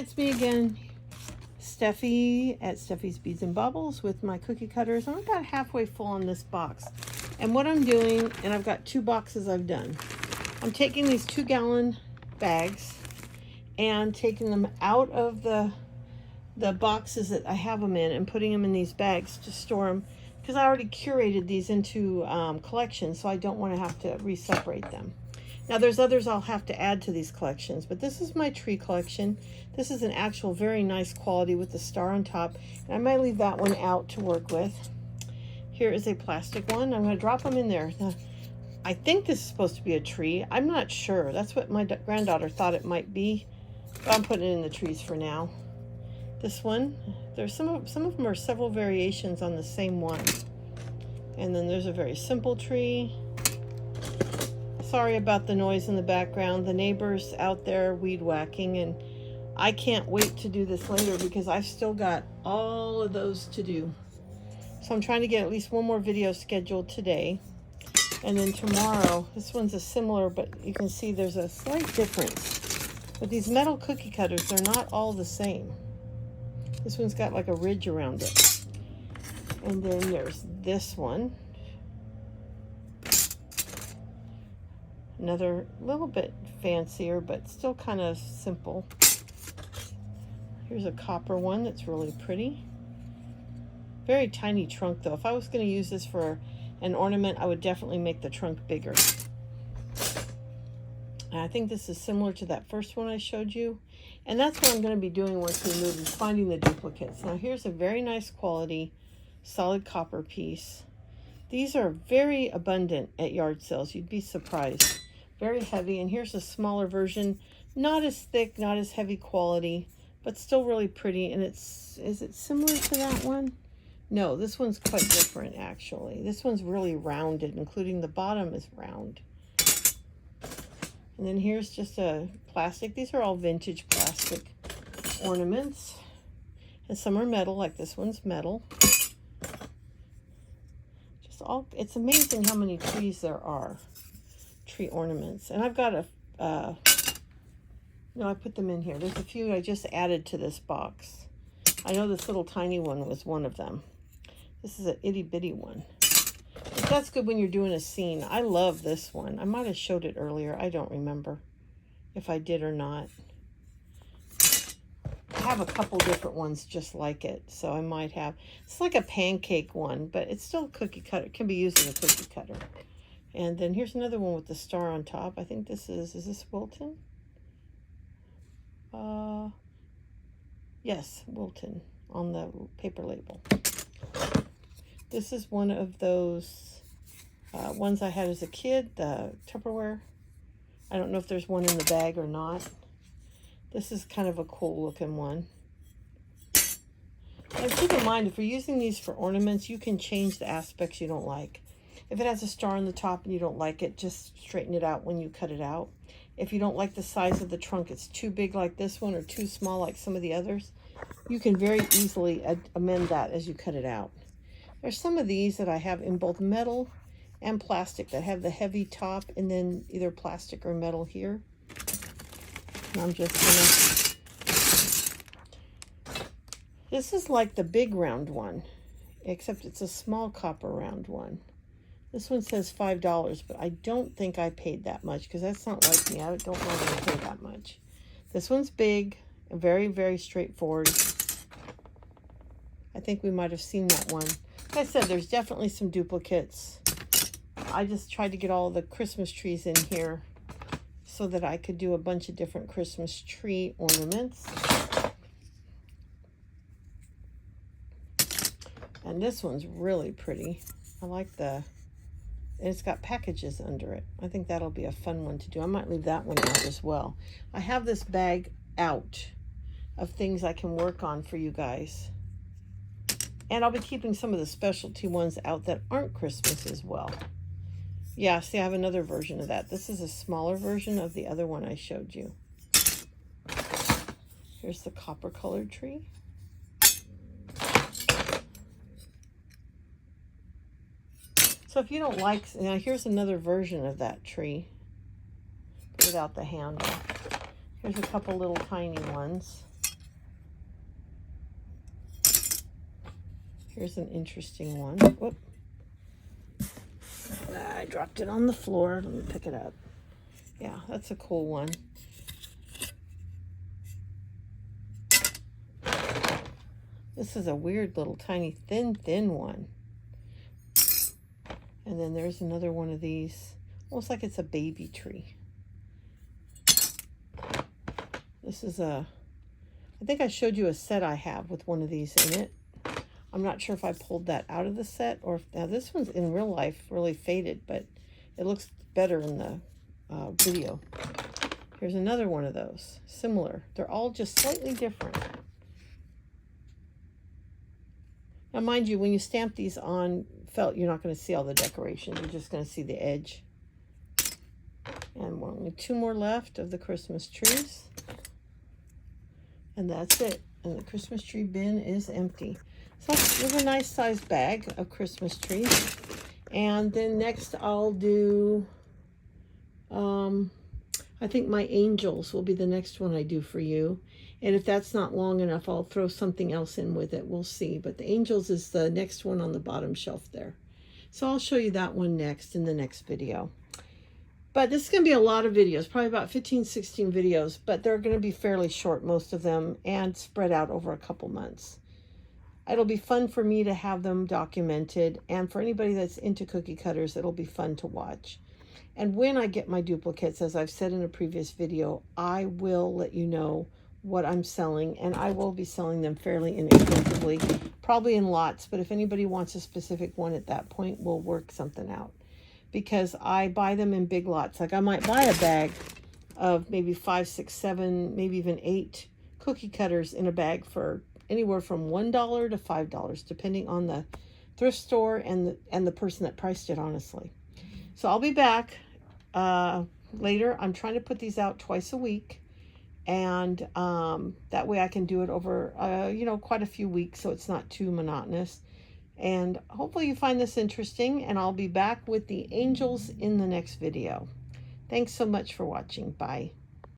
It's me again, Steffi at Steffi's Beads and Bubbles with my cookie cutters. I'm about halfway full on this box. And what I'm doing, and I've got 2 boxes I've done. I'm taking these 2-gallon bags and taking them out of the boxes that I have them in and putting them in these bags to store them, because I already curated these into collections, so I don't want to have to re-separate them. Now there's others I'll have to add to these collections, but this is my tree collection. This is an actual very nice quality with the star on top, and I might leave that one out to work with. Here is a plastic one. I'm going to drop them in there. Now, I think this is supposed to be a tree. I'm not sure. That's what my granddaughter thought it might be, but I'm putting it in the trees for now. This one, there's some of them are several variations on the same one. And then there's a very simple tree. Sorry about the noise in the background. The neighbors out there weed whacking, and I can't wait to do this later because I've still got all of those to do. So I'm trying to get at least one more video scheduled today. And then tomorrow, this one's a similar, but you can see there's a slight difference. But these metal cookie cutters, they're not all the same. This one's got like a ridge around it. And then there's this one. Another little bit fancier, but still kind of simple. Here's a copper one that's really pretty. Very tiny trunk though. If I was going to use this for an ornament, I would definitely make the trunk bigger. And I think this is similar to that first one I showed you. And that's what I'm going to be doing once we move, is finding the duplicates. Now here's a very nice quality solid copper piece. These are very abundant at yard sales. You'd be surprised. Very heavy. And here's a smaller version. Not as thick, not as heavy quality, but still really pretty. And is it similar to that one? No, this one's quite different actually. This one's really rounded, including the bottom is round. And then here's just a plastic. These are all vintage plastic ornaments. And some are metal, like this one's metal. Just all, it's amazing how many trees there are. Tree ornaments. And I've got I put them in here. There's a few I just added to this box. I know this little tiny one was one of them. This is an itty bitty one. But that's good when you're doing a scene. I love this one. I might have showed it earlier. I don't remember if I did or not. I have a couple different ones just like it, so I might have. It's like a pancake one, but it's still a cookie cutter. It can be used as a cookie cutter. And then here's another one with the star on top. I think this is this Wilton? Yes, Wilton on the paper label. This is one of those ones I had as a kid, the Tupperware. I don't know if there's one in the bag or not. This is kind of a cool looking one. And keep in mind, if you're using these for ornaments, you can change the aspects you don't like. If it has a star on the top and you don't like it, just straighten it out when you cut it out. If you don't like the size of the trunk, it's too big like this one or too small like some of the others, you can very easily amend that as you cut it out. There's some of these that I have in both metal and plastic that have the heavy top and then either plastic or metal here. And I'm just gonna... This is like the big round one, except it's a small copper round one. This one says $5, but I don't think I paid that much because that's not like me. I don't normally pay that much. This one's big and very, very straightforward. I think we might have seen that one. Like I said, there's definitely some duplicates. I just tried to get all the Christmas trees in here so that I could do a bunch of different Christmas tree ornaments. And this one's really pretty. I like the... And it's got packages under it. I think that'll be a fun one to do. I might leave that one out as well. I have this bag out of things I can work on for you guys. And I'll be keeping some of the specialty ones out that aren't Christmas as well. Yeah, see, I have another version of that. This is a smaller version of the other one I showed you. Here's the copper colored tree. So if you don't like, now here's another version of that tree without the handle. Here's a couple little tiny ones. Here's an interesting one. Whoop. I dropped it on the floor. Let me pick it up. Yeah, that's a cool one. This is a weird little tiny thin one. And then there's another one of these. Almost like it's a baby tree. This is I think I showed you a set I have with one of these in it. I'm not sure if I pulled that out of the set or if, now this one's in real life really faded, but it looks better in the video. Here's another one of those, similar. They're all just slightly different. Now, mind you, when you stamp these on felt, you're not going to see all the decorations. You're just going to see the edge. And only 2 more left of the Christmas trees. And that's it. And the Christmas tree bin is empty. So there's a nice sized bag of Christmas trees. And then next I'll do, I think my angels will be the next one I do for you. And if that's not long enough, I'll throw something else in with it. We'll see. But the angels is the next one on the bottom shelf there. So I'll show you that one next in the next video. But this is going to be a lot of videos, probably about 15, 16 videos. But they're going to be fairly short, most of them, and spread out over a couple months. It'll be fun for me to have them documented. And for anybody that's into cookie cutters, it'll be fun to watch. And when I get my duplicates, as I've said in a previous video, I will let you know what I'm selling, and I will be selling them fairly inexpensively, probably in lots, but if anybody wants a specific one at that point, we'll work something out, because I buy them in big lots. Like I might buy a bag of maybe 5, 6, 7, maybe even 8 cookie cutters in a bag for anywhere from $1 to $5, depending on the thrift store and the person that priced it, honestly. So I'll be back later. I'm trying to put these out twice a week. And that way I can do it over, quite a few weeks, so it's not too monotonous. And hopefully you find this interesting, and I'll be back with the angels in the next video. Thanks so much for watching. Bye.